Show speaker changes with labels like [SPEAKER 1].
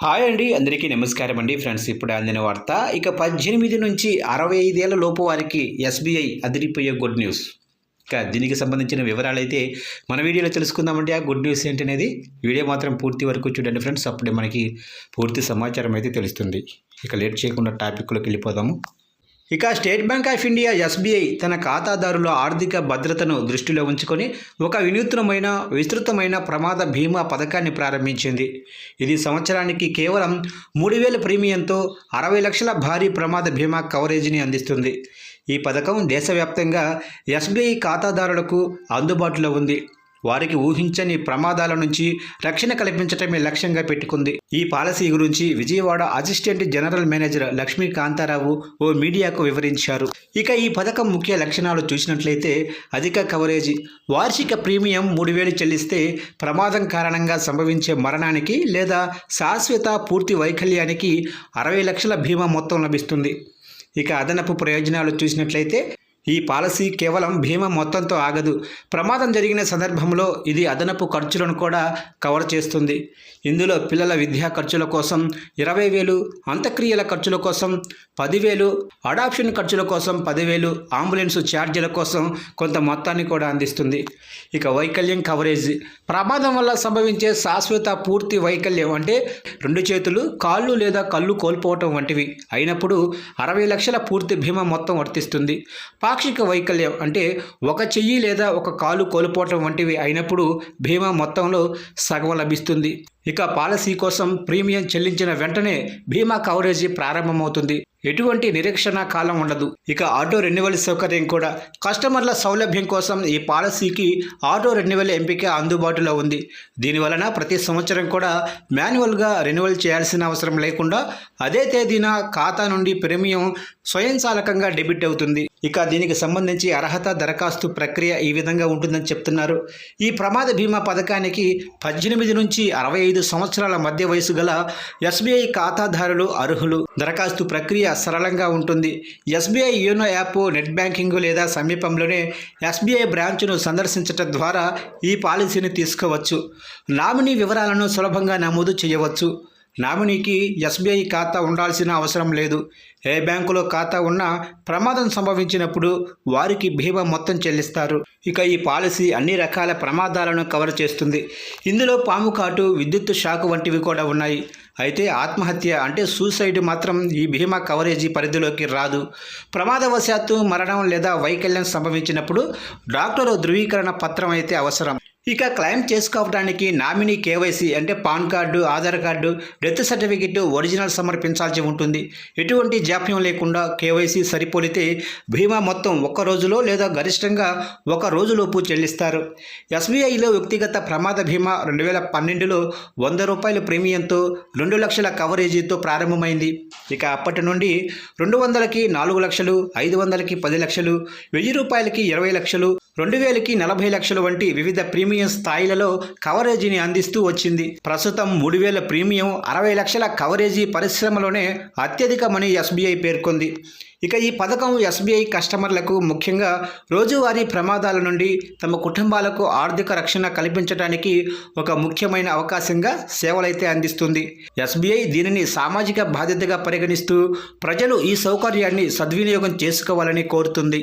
[SPEAKER 1] Hi అండి, అందరికీ నమస్కారం అండి. ఫ్రెండ్స్, ఇప్పుడు అందిన వార్త. ఇక 18 నుంచి 65 ఏళ్ల లోపు వారికి ఎస్బీఐ అదిరిపోయే గుడ్ న్యూస్. ఇక దీనికి సంబంధించిన వివరాలు అయితే మన వీడియోలో తెలుసుకుందామండి. ఆ గుడ్ న్యూస్ ఏంటనేది వీడియో మాత్రం పూర్తి వరకు చూడండి ఫ్రెండ్స్. అప్పుడే మనకి పూర్తి సమాచారం అయితే తెలుస్తుంది. ఇక లేట్ చేయకుండా టాపిక్లోకి వెళ్ళిపోదాము. ఇక state bank of India SBI తన ఖాతాదారుల ఆర్థిక భద్రతను దృష్టిలో ఉంచుకొని ఒక విస్తృతమైన ప్రమాద బీమా పథకాన్ని ప్రారంభించింది. ఇది సంవత్సరానికి కేవలం 3,000 ప్రీమియంతో 60 లక్షల భారీ ప్రమాద బీమా కవరేజీని అందిస్తుంది. ఈ పథకం దేశవ్యాప్తంగా ఎస్బీఐ ఖాతాదారులకు అందుబాటులో ఉంది. వారికి ఊహించని ప్రమాదాల నుంచి రక్షణ కల్పించటమే లక్ష్యంగా పెట్టుకుంది. ఈ పాలసీ గురించి Vijayawada assistant general manager Lakshmi Kantharao ఓ మీడియాకు వివరించారు. ఇక ఈ పథకం ముఖ్య లక్షణాలు చూసినట్లయితే అధిక కవరేజీ, వార్షిక ప్రీమియం 3,000 చెల్లిస్తే ప్రమాదం కారణంగా సంభవించే మరణానికి లేదా శాశ్వత పూర్తి వైకల్యానికి 60 లక్షల బీమా మొత్తం లభిస్తుంది. ఇక అదనపు ప్రయోజనాలు చూసినట్లయితే ఈ పాలసీ కేవలం బీమా మొత్తంతో ఆగదు. ప్రమాదం జరిగిన సందర్భంలో ఇది అదనపు ఖర్చులను కూడా కవర్ చేస్తుంది. ఇందులో పిల్లల విద్యా ఖర్చుల కోసం 20,000, అంత్యక్రియల ఖర్చుల కోసం 10,000, అడాప్షన్ ఖర్చుల కోసం 10,000, అంబులెన్స్ ఛార్జీల కోసం కొంత మొత్తాన్ని కూడా అందిస్తుంది. ఇక వైకల్యం కవరేజ్, ప్రమాదం వల్ల సంభవించే శాశ్వత పూర్తి వైకల్యం అంటే 2 చేతులు, కాళ్ళు లేదా కళ్ళు కోల్పోవటం వంటివి అయినప్పుడు 60 లక్షల పూర్తి బీమా మొత్తం వర్తిస్తుంది. పాక్షిక వైకల్యం అంటే 1 చెయ్యి లేదా 1 కాలు కోల్పోవటం వంటివి అయినప్పుడు బీమా మొత్తంలో సగం లభిస్తుంది. ఇక పాలసీ కోసం ప్రీమియం చెల్లించిన వెంటనే బీమా కవరేజీ ప్రారంభమవుతుంది. ఎటువంటి నిరీక్షణ కాలం ఉండదు. ఇక ఆటో రెన్యువల్ సౌకర్యం కూడా. కస్టమర్ల సౌలభ్యం కోసం ఈ పాలసీకి ఆటో రెన్యువల్ ఎంపిక అందుబాటులో ఉంది. దీనివలన ప్రతి సంవత్సరం కూడా మాన్యువల్గా రెన్యువల్ చేయాల్సిన అవసరం లేకుండా అదే తేదీన ఖాతా నుండి ప్రీమియం స్వయంచాలకంగా డెబిట్ అవుతుంది. ఇక దీనికి సంబంధించి అర్హత దరఖాస్తు ప్రక్రియ ఈ విధంగా ఉంటుందని చెప్తున్నారు. ఈ ప్రమాద బీమా పథకానికి 18 నుంచి 65 సంవత్సరాల మధ్య వయసు గల ఎస్బీఐ ఖాతాదారులు అర్హులు. దరఖాస్తు ప్రక్రియ సరళంగా ఉంటుంది. SBI YONO app, net banking లేదా సమీపంలోనే ఎస్బీఐ బ్రాంచ్ను సందర్శించడం ద్వారా ఈ పాలసీని తీసుకోవచ్చు. నామినీ వివరాలను సులభంగా నమోదు చేయవచ్చు. నామినీకి ఎస్బీఐ ఖాతా ఉండాల్సిన అవసరం లేదు. ఏ బ్యాంకులో ఖాతా ఉన్నా ప్రమాదం సంభవించినప్పుడు వారికి బీమా మొత్తం చెల్లిస్తారు. ఇక ఈ పాలసీ అన్ని రకాల ప్రమాదాలను కవర్ చేస్తుంది. ఇందులో పాము కాటు, విద్యుత్ షాక్ వంటివి కూడా ఉన్నాయి. అయితే ఆత్మహత్య అంటే సూసైడ్ మాత్రం ఈ బీమా కవరేజీ పరిధిలోకి రాదు. ప్రమాదవశాత్తు మరణం లేదా వైకల్యం సంభవించినప్పుడు డాక్టర్ ధృవీకరణ పత్రం అయితే అవసరం. ఇక క్లెయిమ్ చేసుకోవడానికి నామినీ కేవైసీ అంటే pan card, Aadhaar card, death certificate original సమర్పించాల్సి ఉంటుంది. ఎటువంటి జాప్యం లేకుండా కేవైసీ సరిపోలితే బీమా మొత్తం 1 రోజులో లేదా గరిష్టంగా 1 రోజులోపు చెల్లిస్తారు. ఎస్బీఐలో వ్యక్తిగత ప్రమాద బీమా 2012లో ₹100 ప్రీమియంతో 2 లక్షల కవరేజీతో ప్రారంభమైంది. ఇక అప్పటి నుండి 200కి 4 లక్షలు, 500కి 10 లక్షలు, ₹1,000కి 20 లక్షలు, 2,000కి 40 లక్షలు వంటి వివిధ ప్రీమియం స్థాయిలలో కవరేజీని అందిస్తూ వచ్చింది. ప్రస్తుతం 3,000 ప్రీమియం, 60 లక్షల కవరేజీ పరిశ్రమలోనే అత్యధికమని ఎస్బీఐ పేర్కొంది. ఇక ఈ పథకం ఎస్బీఐ కస్టమర్లకు ముఖ్యంగా రోజువారీ ప్రమాదాల నుండి తమ కుటుంబాలకు ఆర్థిక రక్షణ కల్పించడానికి ఒక ముఖ్యమైన అవకాశంగా సేవలైతే అందిస్తుంది. ఎస్బీఐ దీనిని సామాజిక బాధ్యతగా పరిగణిస్తూ ప్రజలు ఈ సౌకర్యాన్ని సద్వినియోగం చేసుకోవాలని కోరుతుంది.